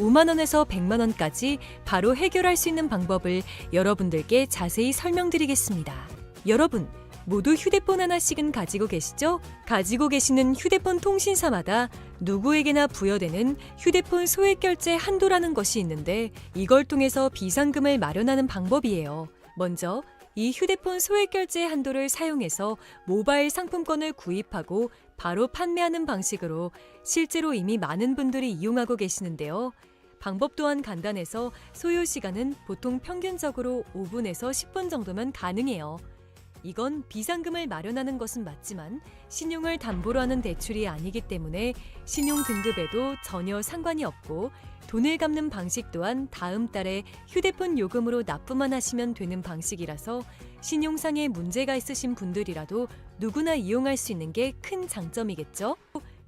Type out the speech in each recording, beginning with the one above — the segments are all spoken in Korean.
5만 원에서 100만 원까지 바로 해결할 수 있는 방법을 여러분들께 자세히 설명드리겠습니다. 여러분, 모두 휴대폰 하나씩은 가지고 계시죠? 가지고 계시는 휴대폰 통신사마다 누구에게나 부여되는 휴대폰 소액결제 한도라는 것이 있는데 이걸 통해서 비상금을 마련하는 방법이에요. 먼저 이 휴대폰 소액결제 한도를 사용해서 모바일 상품권을 구입하고 바로 판매하는 방식으로 실제로 이미 많은 분들이 이용하고 계시는데요. 방법 또한 간단해서 소요 시간은 보통 평균적으로 5분에서 10분 정도면 가능해요. 이건 비상금을 마련하는 것은 맞지만 신용을 담보로 하는 대출이 아니기 때문에 신용 등급에도 전혀 상관이 없고 돈을 갚는 방식 또한 다음 달에 휴대폰 요금으로 납부만 하시면 되는 방식이라서 신용상의 문제가 있으신 분들이라도 누구나 이용할 수 있는 게 큰 장점이겠죠?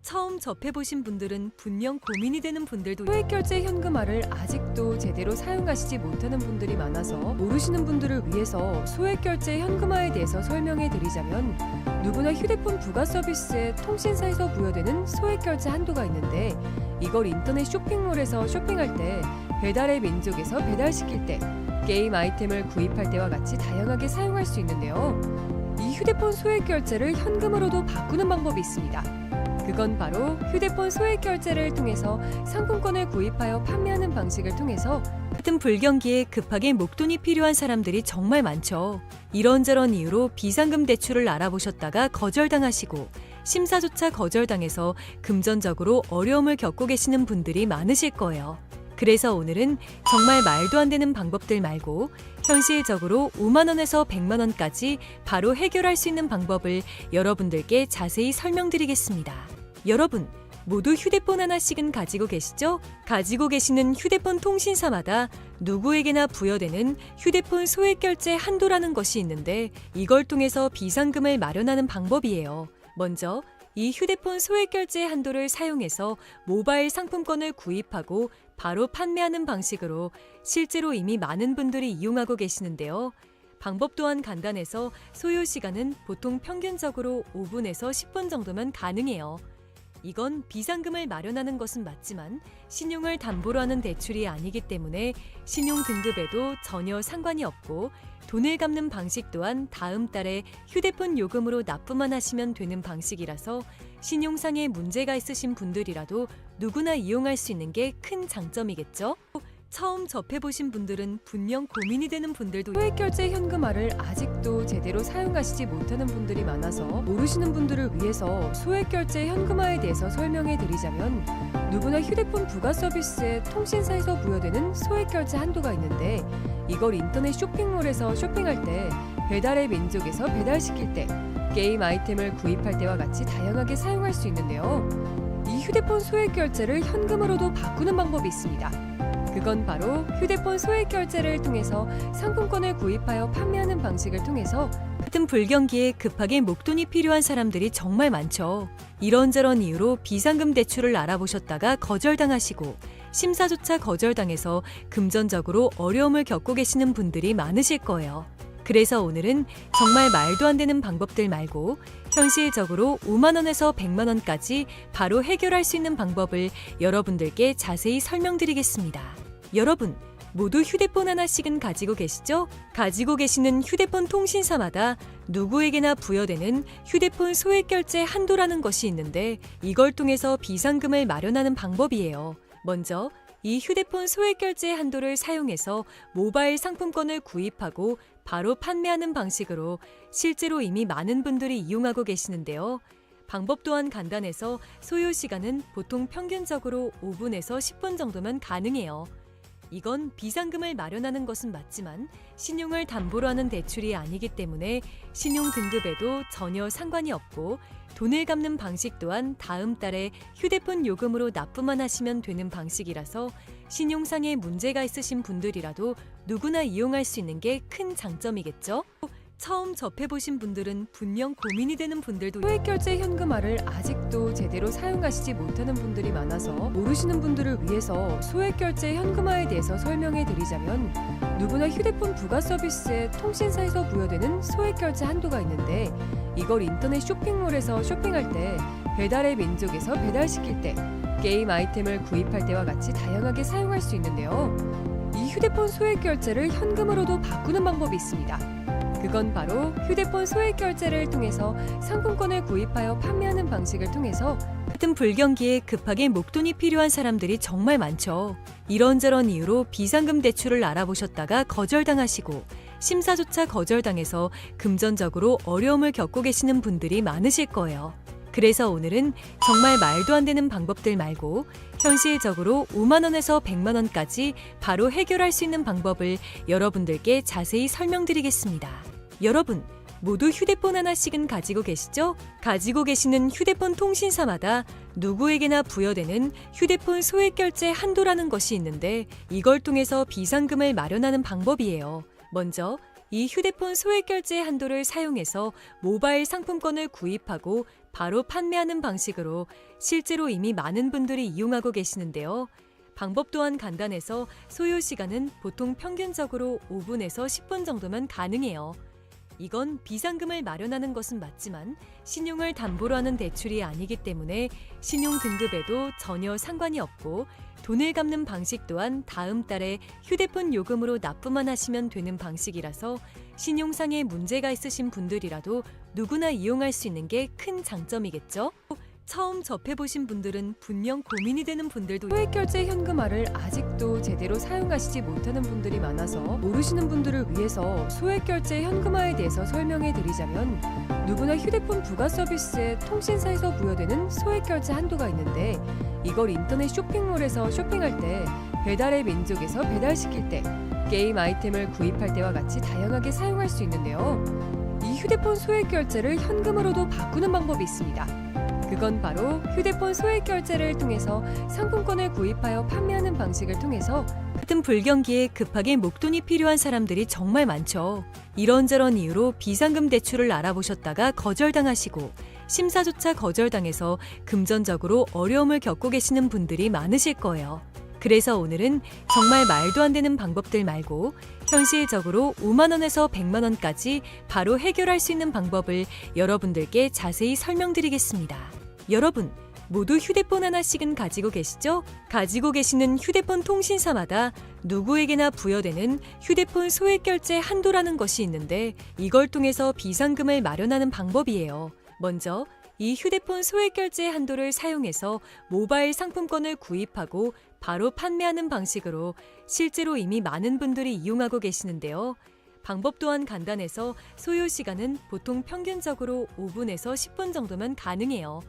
처음 접해보신 분들은 분명 고민이 되는 분들도 소액결제 현금화를 아직도 제대로 사용하시지 못하는 분들이 많아서 모르시는 분들을 위해서 소액결제 현금화에 대해서 설명해 드리자면 누구나 휴대폰 부가 서비스에 통신사에서 부여되는 소액결제 한도가 있는데 이걸 인터넷 쇼핑몰에서 쇼핑할 때 배달의 민족에서 배달시킬 때 게임 아이템을 구입할 때와 같이 다양하게 사용할 수 있는데요. 이 휴대폰 소액결제를 현금으로도 바꾸는 방법이 있습니다. 그건 바로 휴대폰 소액결제를 통해서 상품권을 구입하여 판매하는 방식을 통해서 같은 불경기에 급하게 목돈이 필요한 사람들이 정말 많죠. 이런저런 이유로 비상금 대출을 알아보셨다가 거절당하시고 심사조차 거절당해서 금전적으로 어려움을 겪고 계시는 분들이 많으실 거예요. 그래서 오늘은 정말 말도 안 되는 방법들 말고 현실적으로 5만 원에서 100만 원까지 바로 해결할 수 있는 방법을 여러분들께 자세히 설명드리겠습니다. 여러분, 모두 휴대폰 하나씩은 가지고 계시죠? 가지고 계시는 휴대폰 통신사마다 누구에게나 부여되는 휴대폰 소액결제 한도라는 것이 있는데 이걸 통해서 비상금을 마련하는 방법이에요. 먼저 이 휴대폰 소액결제 한도를 사용해서 모바일 상품권을 구입하고 바로 판매하는 방식으로 실제로 이미 많은 분들이 이용하고 계시는데요. 방법 또한 간단해서 소요 시간은 보통 평균적으로 5분에서 10분 정도면 가능해요. 이건 비상금을 마련하는 것은 맞지만 신용을 담보로 하는 대출이 아니기 때문에 신용 등급에도 전혀 상관이 없고 돈을 갚는 방식 또한 다음 달에 휴대폰 요금으로 납부만 하시면 되는 방식이라서 신용상의 문제가 있으신 분들이라도 누구나 이용할 수 있는 게 큰 장점이겠죠? 처음 접해보신 분들은 분명 고민이 되는 분들도 소액결제 현금화를 아직도 제대로 사용하시지 못하는 분들이 많아서 모르시는 분들을 위해서 소액결제 현금화에 대해서 설명해 드리자면 누구나 휴대폰 부가 서비스에 통신사에서 부여되는 소액결제 한도가 있는데 이걸 인터넷 쇼핑몰에서 쇼핑할 때 배달의 민족에서 배달시킬 때 게임 아이템을 구입할 때와 같이 다양하게 사용할 수 있는데요. 이 휴대폰 소액결제를 현금으로도 바꾸는 방법이 있습니다. 그건 바로 휴대폰 소액결제를 통해서 상품권을 구입하여 판매하는 방식을 통해서 같은 불경기에 급하게 목돈이 필요한 사람들이 정말 많죠. 이런저런 이유로 비상금 대출을 알아보셨다가 거절당하시고 심사조차 거절당해서 금전적으로 어려움을 겪고 계시는 분들이 많으실 거예요. 그래서 오늘은 정말 말도 안 되는 방법들 말고 현실적으로 5만 원에서 100만 원까지 바로 해결할 수 있는 방법을 여러분들께 자세히 설명드리겠습니다. 여러분, 모두 휴대폰 하나씩은 가지고 계시죠? 가지고 계시는 휴대폰 통신사마다 누구에게나 부여되는 휴대폰 소액결제 한도라는 것이 있는데 이걸 통해서 비상금을 마련하는 방법이에요. 먼저 이 휴대폰 소액결제 한도를 사용해서 모바일 상품권을 구입하고 바로 판매하는 방식으로 실제로 이미 많은 분들이 이용하고 계시는데요. 방법 또한 간단해서 소요 시간은 보통 평균적으로 5분에서 10분 정도면 가능해요. 이건 비상금을 마련하는 것은 맞지만 신용을 담보로 하는 대출이 아니기 때문에 신용 등급에도 전혀 상관이 없고 돈을 갚는 방식 또한 다음 달에 휴대폰 요금으로 납부만 하시면 되는 방식이라서 신용상의 문제가 있으신 분들이라도 누구나 이용할 수 있는 게 큰 장점이겠죠? 처음 접해보신 분들은 분명 고민이 되는 분들도 소액결제 현금화를 아직도 제대로 사용하시지 못하는 분들이 많아서 모르시는 분들을 위해서 소액결제 현금화에 대해서 설명해 드리자면 누구나 휴대폰 부가 서비스에 통신사에서 부여되는 소액결제 한도가 있는데 이걸 인터넷 쇼핑몰에서 쇼핑할 때 배달의 민족에서 배달시킬 때 게임 아이템을 구입할 때와 같이 다양하게 사용할 수 있는데요. 이 휴대폰 소액 결제를 현금으로도 바꾸는 방법이 있습니다. 그건 바로 휴대폰 소액 결제를 통해서 상품권을 구입하여 판매하는 방식을 통해서 같은 불경기에 급하게 목돈이 필요한 사람들이 정말 많죠. 이런저런 이유로 비상금 대출을 알아보셨다가 거절당하시고 심사조차 거절당해서 금전적으로 어려움을 겪고 계시는 분들이 많으실 거예요. 그래서 오늘은 정말 말도 안 되는 방법들 말고 현실적으로 5만 원에서 100만 원까지 바로 해결할 수 있는 방법을 여러분들께 자세히 설명드리겠습니다. 여러분, 모두 휴대폰 하나씩은 가지고 계시죠? 가지고 계시는 휴대폰 통신사마다 누구에게나 부여되는 휴대폰 소액 결제 한도라는 것이 있는데 이걸 통해서 비상금을 마련하는 방법이에요. 먼저 이 휴대폰 소액 결제 한도를 사용해서 모바일 상품권을 구입하고 바로 판매하는 방식으로 실제로 이미 많은 분들이 이용하고 계시는데요. 방법 또한 간단해서 소요 시간은 보통 평균적으로 5분에서 10분 정도면 가능해요. 이건 비상금을 마련하는 것은 맞지만 신용을 담보로 하는 대출이 아니기 때문에 신용 등급에도 전혀 상관이 없고 돈을 갚는 방식 또한 다음 달에 휴대폰 요금으로 납부만 하시면 되는 방식이라서 신용상의 문제가 있으신 분들이라도 누구나 이용할 수 있는 게 큰 장점이겠죠? 처음 접해보신 분들은 분명 고민이 되는 분들도 소액결제 현금화를 아직도 제대로 사용하시지 못하는 분들이 많아서 모르시는 분들을 위해서 소액결제 현금화에 대해서 설명해 드리자면 누구나 휴대폰 부가 서비스에 통신사에서 부여되는 소액결제 한도가 있는데 이걸 인터넷 쇼핑몰에서 쇼핑할 때 배달의 민족에서 배달시킬 때 게임 아이템을 구입할 때와 같이 다양하게 사용할 수 있는데요. 이 휴대폰 소액결제를 현금으로도 바꾸는 방법이 있습니다. 그건 바로 휴대폰 소액 결제를 통해서 상품권을 구입하여 판매하는 방식을 통해서 같은 불경기에 급하게 목돈이 필요한 사람들이 정말 많죠. 이런저런 이유로 비상금 대출을 알아보셨다가 거절당하시고 심사조차 거절당해서 금전적으로 어려움을 겪고 계시는 분들이 많으실 거예요. 그래서 오늘은 정말 말도 안 되는 방법들 말고 현실적으로 5만 원에서 100만 원까지 바로 해결할 수 있는 방법을 여러분들께 자세히 설명드리겠습니다. 여러분, 모두 휴대폰 하나씩은 가지고 계시죠? 가지고 계시는 휴대폰 통신사마다 누구에게나 부여되는 휴대폰 소액 결제 한도라는 것이 있는데 이걸 통해서 비상금을 마련하는 방법이에요. 먼저 이 휴대폰 소액 결제 한도를 사용해서 모바일 상품권을 구입하고 바로 판매하는 방식으로 실제로 이미 많은 분들이 이용하고 계시는데요. 방법 또한 간단해서 소요 시간은 보통 평균적으로 5분에서 10분 정도면 가능해요.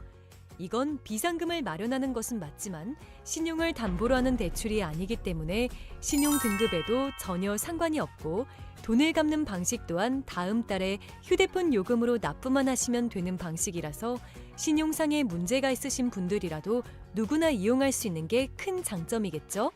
이건 비상금을 마련하는 것은 맞지만 신용을 담보로 하는 대출이 아니기 때문에 신용 등급에도 전혀 상관이 없고 돈을 갚는 방식 또한 다음 달에 휴대폰 요금으로 납부만 하시면 되는 방식이라서 신용상의 문제가 있으신 분들이라도 누구나 이용할 수 있는 게 큰 장점이겠죠?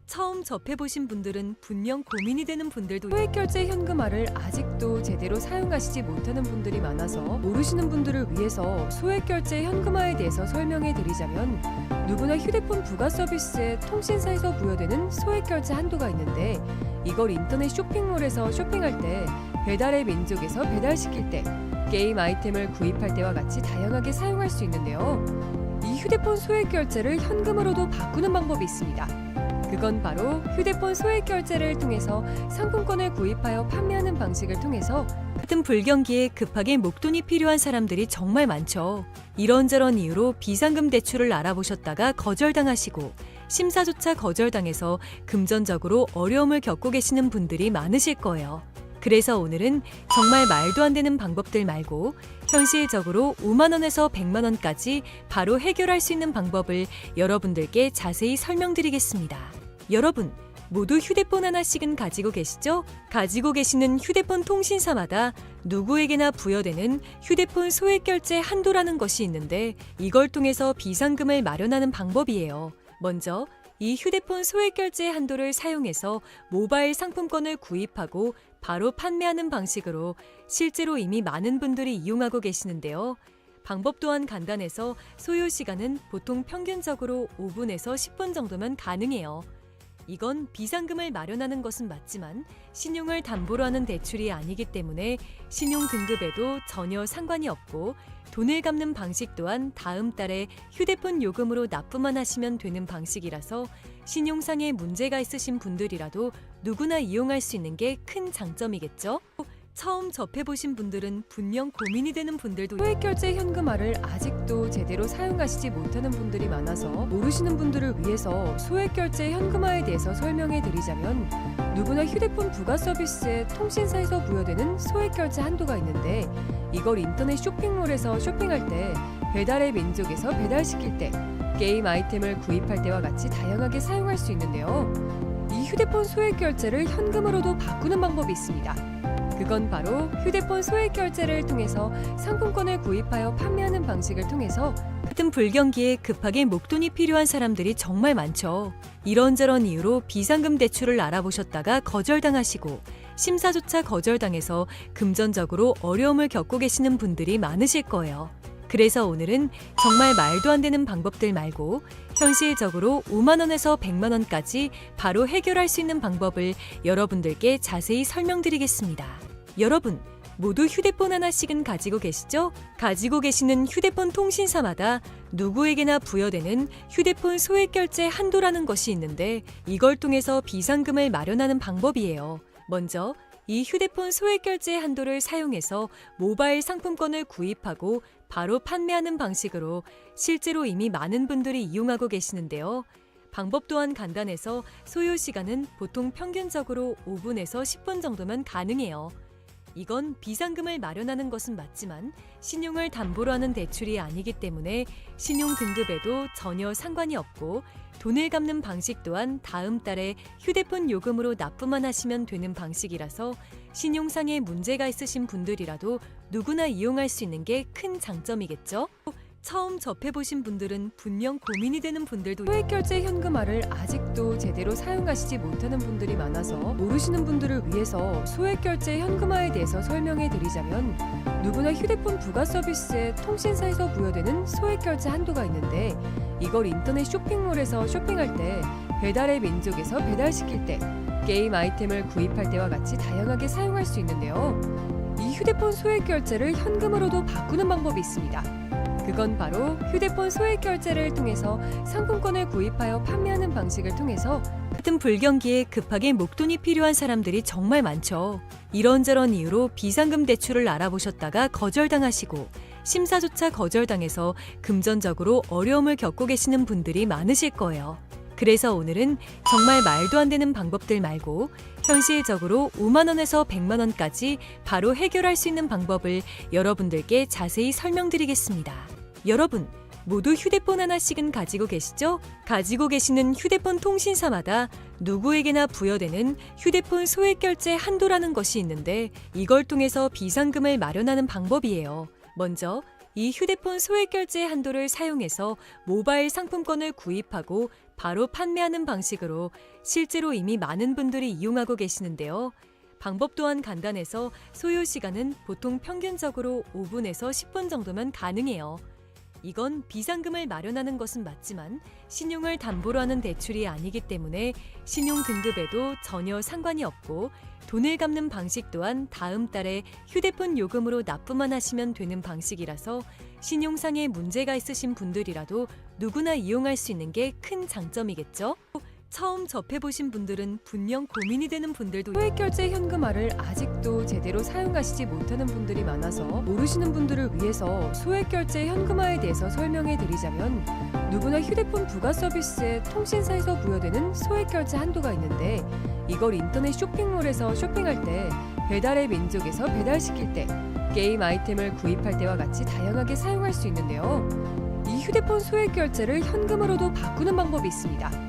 처음 접해보신 분들은 분명 고민이 되는 분들도 소액결제 현금화를 아직도 제대로 사용하시지 못하는 분들이 많아서 모르시는 분들을 위해서 소액결제 현금화에 대해서 설명해 드리자면 누구나 휴대폰 부가 서비스에 통신사에서 부여되는 소액결제 한도가 있는데 이걸 인터넷 쇼핑몰에서 쇼핑할 때 배달의 민족에서 배달시킬 때 게임 아이템을 구입할 때와 같이 다양하게 사용할 수 있는데요. 이 휴대폰 소액결제를 현금으로도 바꾸는 방법이 있습니다. 그건 바로 휴대폰 소액 결제를 통해서 상품권을 구입하여 판매하는 방식을 통해서 같은 불경기에 급하게 목돈이 필요한 사람들이 정말 많죠. 이런저런 이유로 비상금 대출을 알아보셨다가 거절당하시고 심사조차 거절당해서 금전적으로 어려움을 겪고 계시는 분들이 많으실 거예요. 그래서 오늘은 정말 말도 안 되는 방법들 말고 현실적으로 5만 원에서 100만 원까지 바로 해결할 수 있는 방법을 여러분들께 자세히 설명드리겠습니다. 여러분, 모두 휴대폰 하나씩은 가지고 계시죠? 가지고 계시는 휴대폰 통신사마다 누구에게나 부여되는 휴대폰 소액 결제 한도라는 것이 있는데 이걸 통해서 비상금을 마련하는 방법이에요. 먼저 이 휴대폰 소액 결제 한도를 사용해서 모바일 상품권을 구입하고 바로 판매하는 방식으로 실제로 이미 많은 분들이 이용하고 계시는데요. 방법 또한 간단해서 소요 시간은 보통 평균적으로 5분에서 10분 정도면 가능해요. 이건 비상금을 마련하는 것은 맞지만 신용을 담보로 하는 대출이 아니기 때문에 신용 등급에도 전혀 상관이 없고 돈을 갚는 방식 또한 다음 달에 휴대폰 요금으로 납부만 하시면 되는 방식이라서 신용상에 문제가 있으신 분들이라도 누구나 이용할 수 있는 게 큰 장점이겠죠? 처음 접해보신 분들은 분명 고민이 되는 분들도 소액결제 현금화를 아직도 제대로 사용하시지 못하는 분들이 많아서 모르시는 분들을 위해서 소액결제 현금화에 대해서 설명해 드리자면 누구나 휴대폰 부가 서비스에 통신사에서 부여되는 소액결제 한도가 있는데 이걸 인터넷 쇼핑몰에서 쇼핑할 때 배달의 민족에서 배달시킬 때 게임 아이템을 구입할 때와 같이 다양하게 사용할 수 있는데요. 이 휴대폰 소액결제를 현금으로도 바꾸는 방법이 있습니다. 그건 바로 휴대폰 소액결제를 통해서 상품권을 구입하여 판매하는 방식을 통해서 같은 불경기에 급하게 목돈이 필요한 사람들이 정말 많죠. 이런저런 이유로 비상금 대출을 알아보셨다가 거절당하시고 심사조차 거절당해서 금전적으로 어려움을 겪고 계시는 분들이 많으실 거예요. 그래서 오늘은 정말 말도 안 되는 방법들 말고 현실적으로 5만 원에서 100만 원까지 바로 해결할 수 있는 방법을 여러분들께 자세히 설명드리겠습니다. 여러분, 모두 휴대폰 하나씩은 가지고 계시죠? 가지고 계시는 휴대폰 통신사마다 누구에게나 부여되는 휴대폰 소액결제 한도라는 것이 있는데 이걸 통해서 비상금을 마련하는 방법이에요. 먼저 이 휴대폰 소액결제 한도를 사용해서 모바일 상품권을 구입하고 바로 판매하는 방식으로 실제로 이미 많은 분들이 이용하고 계시는데요. 방법 또한 간단해서 소요 시간은 보통 평균적으로 5분에서 10분 정도면 가능해요. 이건 비상금을 마련하는 것은 맞지만 신용을 담보로 하는 대출이 아니기 때문에 신용 등급에도 전혀 상관이 없고 돈을 갚는 방식 또한 다음 달에 휴대폰 요금으로 납부만 하시면 되는 방식이라서 신용상에 문제가 있으신 분들이라도 누구나 이용할 수 있는 게 큰 장점이겠죠? 처음 접해보신 분들은 분명 고민이 되는 분들도 소액결제 현금화를 아직도 제대로 사용하시지 못하는 분들이 많아서 모르시는 분들을 위해서 소액결제 현금화에 대해서 설명해 드리자면 누구나 휴대폰 부가 서비스에 통신사에서 부여되는 소액결제 한도가 있는데 이걸 인터넷 쇼핑몰에서 쇼핑할 때 배달의 민족에서 배달시킬 때 게임 아이템을 구입할 때와 같이 다양하게 사용할 수 있는데요. 이 휴대폰 소액결제를 현금으로도 바꾸는 방법이 있습니다. 그건 바로 휴대폰 소액결제를 통해서 상품권을 구입하여 판매하는 방식을 통해서 같은 불경기에 급하게 목돈이 필요한 사람들이 정말 많죠. 이런저런 이유로 비상금 대출을 알아보셨다가 거절당하시고 심사조차 거절당해서 금전적으로 어려움을 겪고 계시는 분들이 많으실 거예요. 그래서 오늘은 정말 말도 안 되는 방법들 말고 현실적으로 5만 원에서 100만 원까지 바로 해결할 수 있는 방법을 여러분들께 자세히 설명드리겠습니다. 여러분, 모두 휴대폰 하나씩은 가지고 계시죠? 가지고 계시는 휴대폰 통신사마다 누구에게나 부여되는 휴대폰 소액결제 한도라는 것이 있는데 이걸 통해서 비상금을 마련하는 방법이에요. 먼저 이 휴대폰 소액결제 한도를 사용해서 모바일 상품권을 구입하고 바로 판매하는 방식으로 실제로 이미 많은 분들이 이용하고 계시는데요. 방법 또한 간단해서 소요 시간은 보통 평균적으로 5분에서 10분 정도면 가능해요. 이건 비상금을 마련하는 것은 맞지만 신용을 담보로 하는 대출이 아니기 때문에 신용 등급에도 전혀 상관이 없고 돈을 갚는 방식 또한 다음 달에 휴대폰 요금으로 납부만 하시면 되는 방식이라서 신용상에 문제가 있으신 분들이라도 누구나 이용할 수 있는 게 큰 장점이겠죠? 처음 접해보신 분들은 분명 고민이 되는 분들도 소액결제 현금화를 아직도 제대로 사용하시지 못하는 분들이 많아서 모르시는 분들을 위해서 소액결제 현금화에 대해서 설명해 드리자면 누구나 휴대폰 부가 서비스에 통신사에서 부여되는 소액결제 한도가 있는데 이걸 인터넷 쇼핑몰에서 쇼핑할 때 배달의 민족에서 배달시킬 때 게임 아이템을 구입할 때와 같이 다양하게 사용할 수 있는데요. 이 휴대폰 소액결제를 현금으로도 바꾸는 방법이 있습니다.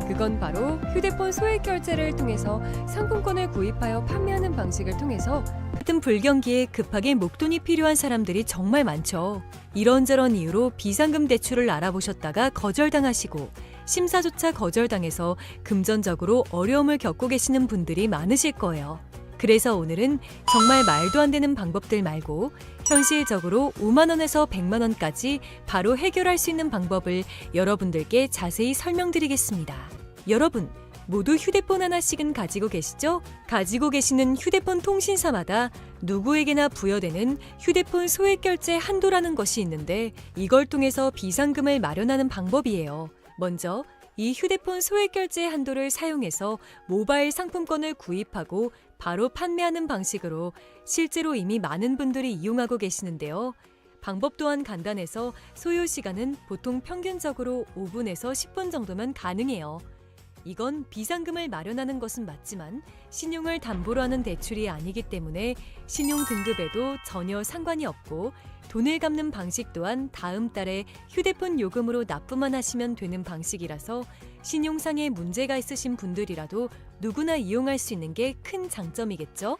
그건 바로 휴대폰 소액결제를 통해서 상품권을 구입하여 판매하는 방식을 통해서 같은 불경기에 급하게 목돈이 필요한 사람들이 정말 많죠. 이런저런 이유로 비상금 대출을 알아보셨다가 거절당하시고 심사조차 거절당해서 금전적으로 어려움을 겪고 계시는 분들이 많으실 거예요. 그래서 오늘은 정말 말도 안 되는 방법들 말고 현실적으로 5만 원에서 100만 원까지 바로 해결할 수 있는 방법을 여러분들께 자세히 설명드리겠습니다. 여러분, 모두 휴대폰 하나씩은 가지고 계시죠? 가지고 계시는 휴대폰 통신사마다 누구에게나 부여되는 휴대폰 소액 결제 한도라는 것이 있는데 이걸 통해서 비상금을 마련하는 방법이에요. 먼저 이 휴대폰 소액 결제 한도를 사용해서 모바일 상품권을 구입하고 바로 판매하는 방식으로 실제로 이미 많은 분들이 이용하고 계시는데요. 방법 또한 간단해서 소요 시간은 보통 평균적으로 5분에서 10분 정도면 가능해요. 이건 비상금을 마련하는 것은 맞지만 신용을 담보로 하는 대출이 아니기 때문에 신용 등급에도 전혀 상관이 없고 돈을 갚는 방식 또한 다음 달에 휴대폰 요금으로 납부만 하시면 되는 방식이라서 신용상에 문제가 있으신 분들이라도 누구나 이용할 수 있는 게 큰 장점이겠죠?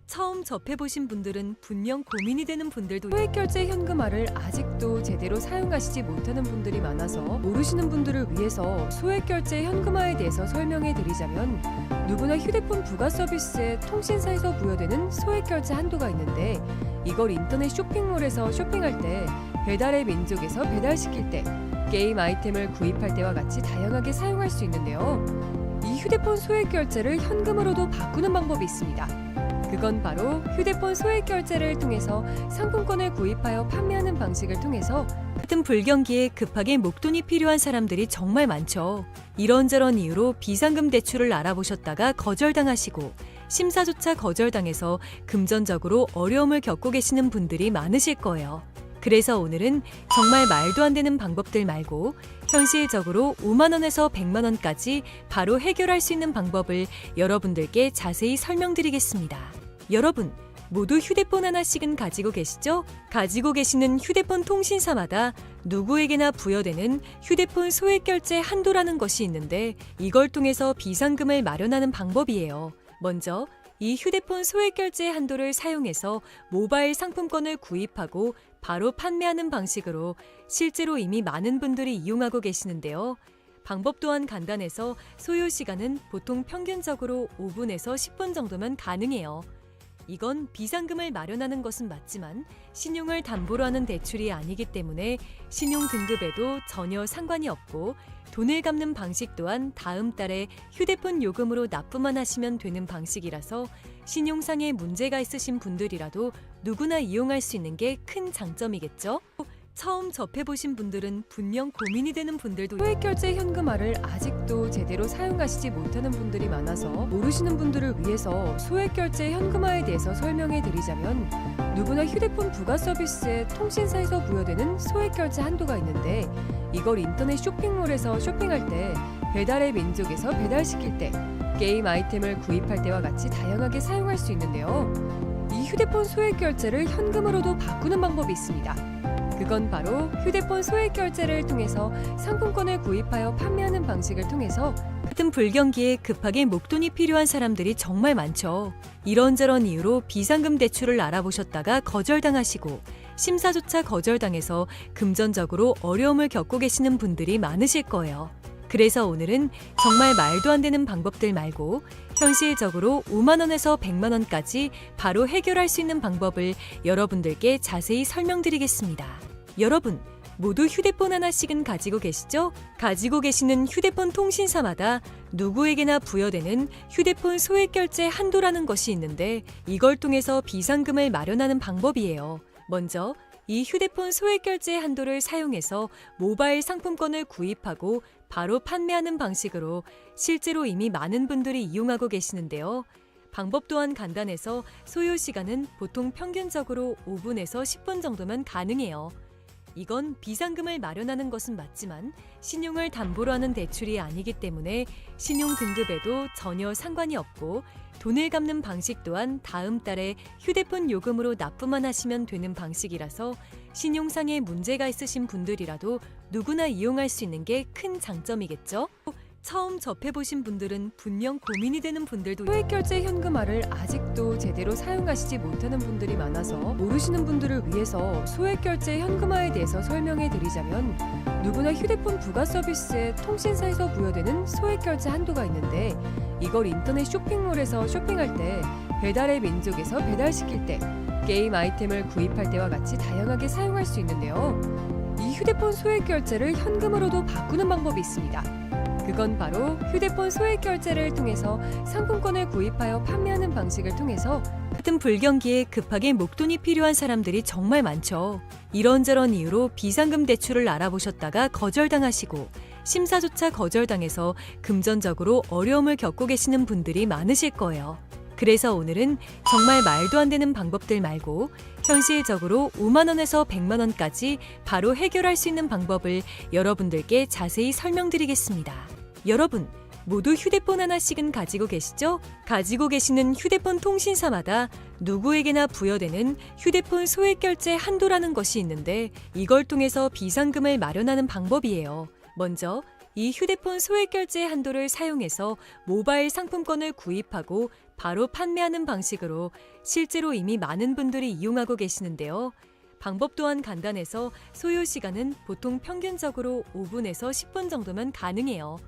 처음 접해보신 분들은 분명 고민이 되는 분들도 소액결제 현금화를 아직도 제대로 사용하시지 못하는 분들이 많아서 모르시는 분들을 위해서 소액결제 현금화에 대해서 설명해 드리자면 누구나 휴대폰 부가 서비스에 통신사에서 부여되는 소액결제 한도가 있는데 이걸 인터넷 쇼핑몰에서 쇼핑할 때 배달의 민족에서 배달시킬 때 게임 아이템을 구입할 때와 같이 다양하게 사용할 수 있는데요. 이 휴대폰 소액결제를 현금으로도 바꾸는 방법이 있습니다. 그건 바로 휴대폰 소액 결제를 통해서 상품권을 구입하여 판매하는 방식을 통해서 같은 불경기에 급하게 목돈이 필요한 사람들이 정말 많죠. 이런저런 이유로 비상금 대출을 알아보셨다가 거절당하시고 심사조차 거절당해서 금전적으로 어려움을 겪고 계시는 분들이 많으실 거예요. 그래서 오늘은 정말 말도 안 되는 방법들 말고 현실적으로 5만 원에서 100만 원까지 바로 해결할 수 있는 방법을 여러분들께 자세히 설명드리겠습니다. 여러분, 모두 휴대폰 하나씩은 가지고 계시죠? 가지고 계시는 휴대폰 통신사마다 누구에게나 부여되는 휴대폰 소액 결제 한도라는 것이 있는데 이걸 통해서 비상금을 마련하는 방법이에요. 먼저 이 휴대폰 소액 결제 한도를 사용해서 모바일 상품권을 구입하고 바로 판매하는 방식으로 실제로 이미 많은 분들이 이용하고 계시는데요. 방법 또한 간단해서 소요 시간은 보통 평균적으로 5분에서 10분 정도면 가능해요. 이건 비상금을 마련하는 것은 맞지만 신용을 담보로 하는 대출이 아니기 때문에 신용 등급에도 전혀 상관이 없고 돈을 갚는 방식 또한 다음 달에 휴대폰 요금으로 납부만 하시면 되는 방식이라서 신용상에 문제가 있으신 분들이라도 누구나 이용할 수 있는 게 큰 장점이겠죠? 처음 접해보신 분들은 분명 고민이 되는 분들도 소액결제 현금화를 아직도 제대로 사용하시지 못하는 분들이 많아서 모르시는 분들을 위해서 소액결제 현금화에 대해서 설명해 드리자면 누구나 휴대폰 부가 서비스에 통신사에서 부여되는 소액결제 한도가 있는데 이걸 인터넷 쇼핑몰에서 쇼핑할 때 배달의 민족에서 배달시킬 때 게임 아이템을 구입할 때와 같이 다양하게 사용할 수 있는데요. 이 휴대폰 소액결제를 현금으로도 바꾸는 방법이 있습니다. 그건 바로 휴대폰 소액 결제를 통해서 상품권을 구입하여 판매하는 방식을 통해서 같은 불경기에 급하게 목돈이 필요한 사람들이 정말 많죠. 이런저런 이유로 비상금 대출을 알아보셨다가 거절당하시고 심사조차 거절당해서 금전적으로 어려움을 겪고 계시는 분들이 많으실 거예요. 그래서 오늘은 정말 말도 안 되는 방법들 말고 현실적으로 5만 원에서 100만 원까지 바로 해결할 수 있는 방법을 여러분들께 자세히 설명드리겠습니다. 여러분, 모두 휴대폰 하나씩은 가지고 계시죠? 가지고 계시는 휴대폰 통신사마다 누구에게나 부여되는 휴대폰 소액 결제 한도라는 것이 있는데 이걸 통해서 비상금을 마련하는 방법이에요. 먼저 이 휴대폰 소액 결제 한도를 사용해서 모바일 상품권을 구입하고 바로 판매하는 방식으로 실제로 이미 많은 분들이 이용하고 계시는데요. 방법 또한 간단해서 소요 시간은 보통 평균적으로 5분에서 10분 정도면 가능해요. 이건 비상금을 마련하는 것은 맞지만 신용을 담보로 하는 대출이 아니기 때문에 신용 등급에도 전혀 상관이 없고 돈을 갚는 방식 또한 다음 달에 휴대폰 요금으로 납부만 하시면 되는 방식이라서 신용상에 문제가 있으신 분들이라도 누구나 이용할 수 있는 게 큰 장점이겠죠? 처음 접해보신 분들은 분명 고민이 되는 분들도 소액결제 현금화를 아직도 제대로 사용하시지 못하는 분들이 많아서 모르시는 분들을 위해서 소액결제 현금화에 대해서 설명해 드리자면 누구나 휴대폰 부가 서비스에 통신사에서 부여되는 소액결제 한도가 있는데 이걸 인터넷 쇼핑몰에서 쇼핑할 때 배달의 민족에서 배달시킬 때 게임 아이템을 구입할 때와 같이 다양하게 사용할 수 있는데요. 이 휴대폰 소액결제를 현금으로도 바꾸는 방법이 있습니다. 그건 바로 휴대폰 소액 결제를 통해서 상품권을 구입하여 판매하는 방식을 통해서 같은 불경기에 급하게 목돈이 필요한 사람들이 정말 많죠. 이런저런 이유로 비상금 대출을 알아보셨다가 거절당하시고 심사조차 거절당해서 금전적으로 어려움을 겪고 계시는 분들이 많으실 거예요. 그래서 오늘은 정말 말도 안 되는 방법들 말고 현실적으로 5만 원에서 100만 원까지 바로 해결할 수 있는 방법을 여러분들께 자세히 설명드리겠습니다. 여러분, 모두 휴대폰 하나씩은 가지고 계시죠? 가지고 계시는 휴대폰 통신사마다 누구에게나 부여되는 휴대폰 소액 결제 한도라는 것이 있는데 이걸 통해서 비상금을 마련하는 방법이에요. 먼저 이 휴대폰 소액 결제 한도를 사용해서 모바일 상품권을 구입하고 바로 판매하는 방식으로 실제로 이미 많은 분들이 이용하고 계시는데요. 방법 또한 간단해서 소요 시간은 보통 평균적으로 5분에서 10분 정도면 가능해요.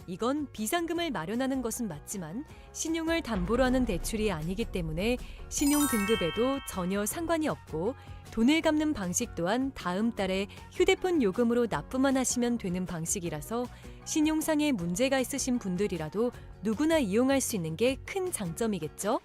이건 비상금을 마련하는 것은 맞지만 신용을 담보로 하는 대출이 아니기 때문에 신용 등급에도 전혀 상관이 없고 돈을 갚는 방식 또한 다음 달에 휴대폰 요금으로 납부만 하시면 되는 방식이라서 신용상의 문제가 있으신 분들이라도 누구나 이용할 수 있는 게 큰 장점이겠죠?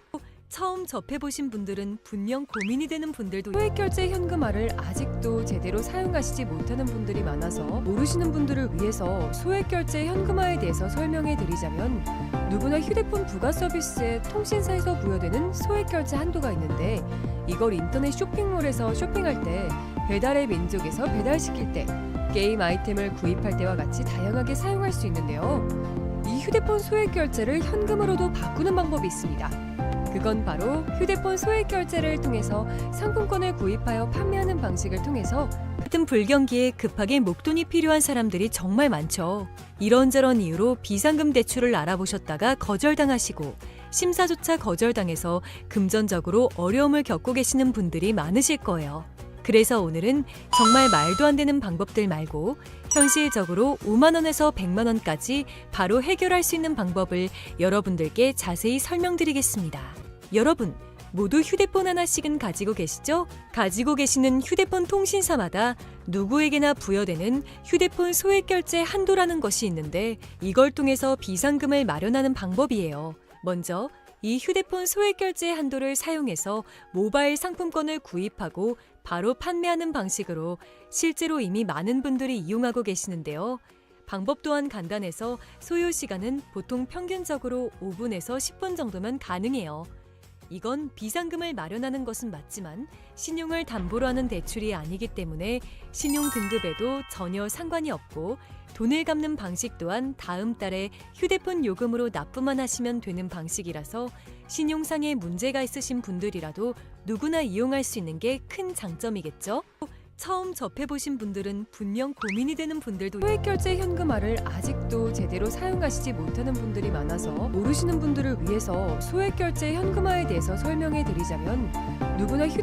처음 접해보신 분들은 분명 고민이 되는 분들도 소액결제 현금화를 아직도 제대로 사용하시지 못하는 분들이 많아서 모르시는 분들을 위해서 소액결제 현금화에 대해서 설명해 드리자면 누구나 휴대폰 부가 서비스에 통신사에서 부여되는 소액결제 한도가 있는데 이걸 인터넷 쇼핑몰에서 쇼핑할 때 배달의 민족에서 배달시킬 때 게임 아이템을 구입할 때와 같이 다양하게 사용할 수 있는데요. 이 휴대폰 소액결제를 현금으로도 바꾸는 방법이 있습니다. 그건 바로 휴대폰 소액 결제를 통해서 상품권을 구입하여 판매하는 방식을 통해서 같은 불경기에 급하게 목돈이 필요한 사람들이 정말 많죠. 이런저런 이유로 비상금 대출을 알아보셨다가 거절당하시고 심사조차 거절당해서 금전적으로 어려움을 겪고 계시는 분들이 많으실 거예요. 그래서 오늘은 정말 말도 안 되는 방법들 말고 현실적으로 5만 원에서 100만 원까지 바로 해결할 수 있는 방법을 여러분들께 자세히 설명드리겠습니다. 여러분, 모두 휴대폰 하나씩은 가지고 계시죠? 가지고 계시는 휴대폰 통신사마다 누구에게나 부여되는 휴대폰 소액 결제 한도라는 것이 있는데 이걸 통해서 비상금을 마련하는 방법이에요. 먼저 이 휴대폰 소액 결제 한도를 사용해서 모바일 상품권을 구입하고 바로 판매하는 방식으로 실제로 이미 많은 분들이 이용하고 계시는데요. 방법 또한 간단해서 소요 시간은 보통 평균적으로 5분에서 10분 정도면 가능해요. 이건 비상금을 마련하는 것은 맞지만 신용을 담보로 하는 대출이 아니기 때문에 신용 등급에도 전혀 상관이 없고 돈을 갚는 방식 또한 다음 달에 휴대폰 요금으로 납부만 하시면 되는 방식이라서 신용상의 문제가 있으신 분들이라도 누구나 이용할 수 있는 게 큰 장점이겠죠? 처음 접해보신 분들은 분명 고민이 되는 분들도 소액결제 현금화를 아직도 제대로 사용하시지 못하는 분들이 많아서 모르시는 분들을 위해서 소액결제 현금화에 대해서 설명해 드리자면 누구나 휴대폰